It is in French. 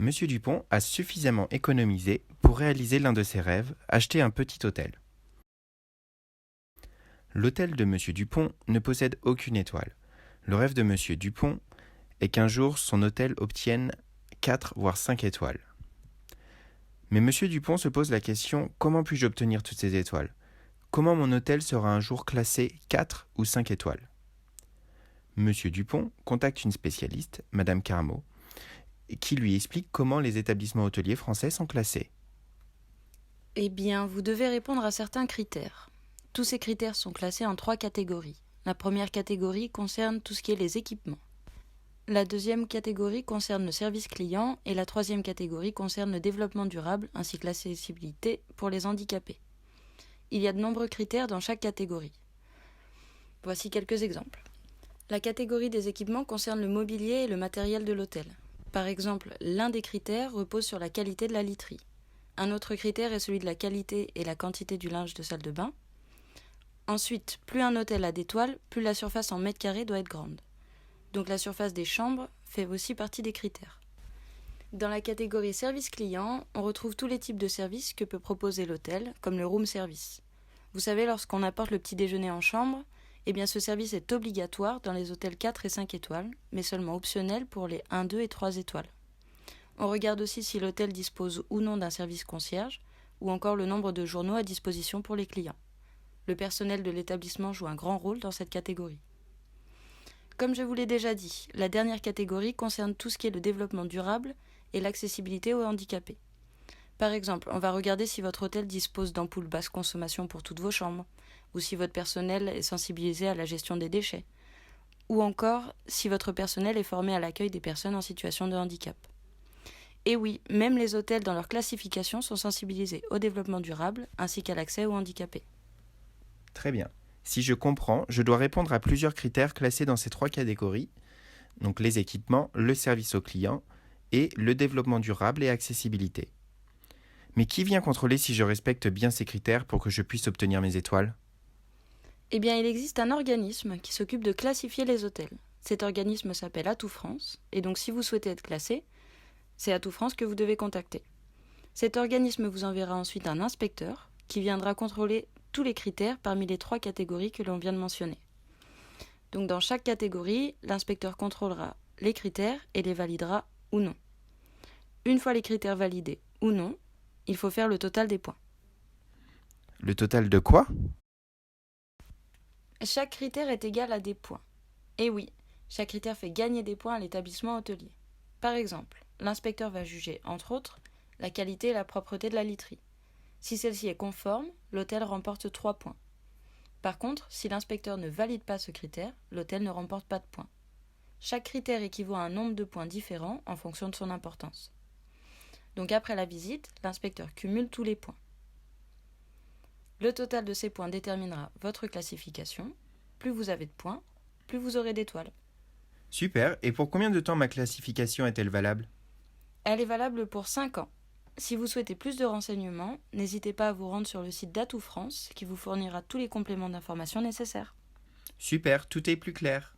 Monsieur Dupont a suffisamment économisé pour réaliser l'un de ses rêves, acheter un petit hôtel. L'hôtel de Monsieur Dupont ne possède aucune étoile. Le rêve de Monsieur Dupont est qu'un jour son hôtel obtienne 4 voire 5 étoiles. Mais Monsieur Dupont se pose la question: comment puis-je obtenir toutes ces étoiles? Comment mon hôtel sera un jour classé 4 ou 5 étoiles? Monsieur Dupont contacte une spécialiste, Madame Carmot, qui lui explique comment les établissements hôteliers français sont classés. Eh bien, vous devez répondre à certains critères. Tous ces critères sont classés en 3 catégories. La première catégorie concerne tout ce qui est les équipements. La deuxième catégorie concerne le service client et la troisième catégorie concerne le développement durable ainsi que l'accessibilité pour les handicapés. Il y a de nombreux critères dans chaque catégorie. Voici quelques exemples. La catégorie des équipements concerne le mobilier et le matériel de l'hôtel. Par exemple, l'un des critères repose sur la qualité de la literie. Un autre critère est celui de la qualité et la quantité du linge de salle de bain. Ensuite, plus un hôtel a d'étoiles, plus la surface en mètres carrés doit être grande. Donc la surface des chambres fait aussi partie des critères. Dans la catégorie service client, on retrouve tous les types de services que peut proposer l'hôtel, comme le room service. Vous savez, lorsqu'on apporte le petit déjeuner en chambre, eh bien ce service est obligatoire dans les hôtels 4 et 5 étoiles, mais seulement optionnel pour les 1, 2 et 3 étoiles. On regarde aussi si l'hôtel dispose ou non d'un service concierge, ou encore le nombre de journaux à disposition pour les clients. Le personnel de l'établissement joue un grand rôle dans cette catégorie. Comme je vous l'ai déjà dit, la dernière catégorie concerne tout ce qui est le développement durable et l'accessibilité aux handicapés. Par exemple, on va regarder si votre hôtel dispose d'ampoules basse consommation pour toutes vos chambres, ou si votre personnel est sensibilisé à la gestion des déchets, ou encore si votre personnel est formé à l'accueil des personnes en situation de handicap. Et oui, même les hôtels dans leur classification sont sensibilisés au développement durable ainsi qu'à l'accès aux handicapés. Très bien. Si je comprends, je dois répondre à plusieurs critères classés dans ces 3 catégories, donc les équipements, le service au client et le développement durable et accessibilité. Mais qui vient contrôler si je respecte bien ces critères pour que je puisse obtenir mes étoiles? Eh bien, il existe un organisme qui s'occupe de classifier les hôtels. Cet organisme s'appelle Atout France, et donc si vous souhaitez être classé, c'est Atout France que vous devez contacter. Cet organisme vous enverra ensuite un inspecteur qui viendra contrôler tous les critères parmi les 3 catégories que l'on vient de mentionner. Donc dans chaque catégorie, l'inspecteur contrôlera les critères et les validera ou non. Une fois les critères validés ou non, il faut faire le total des points. Le total de quoi? Chaque critère est égal à des points. Et oui, chaque critère fait gagner des points à l'établissement hôtelier. Par exemple, l'inspecteur va juger, entre autres, la qualité et la propreté de la literie. Si celle-ci est conforme, l'hôtel remporte 3 points. Par contre, si l'inspecteur ne valide pas ce critère, l'hôtel ne remporte pas de points. Chaque critère équivaut à un nombre de points différent en fonction de son importance. Donc après la visite, l'inspecteur cumule tous les points. Le total de ces points déterminera votre classification. Plus vous avez de points, plus vous aurez d'étoiles. Super, et pour combien de temps ma classification est-elle valable? Elle est valable pour 5 ans. Si vous souhaitez plus de renseignements, n'hésitez pas à vous rendre sur le site d'Atout France qui vous fournira tous les compléments d'information nécessaires. Super, tout est plus clair.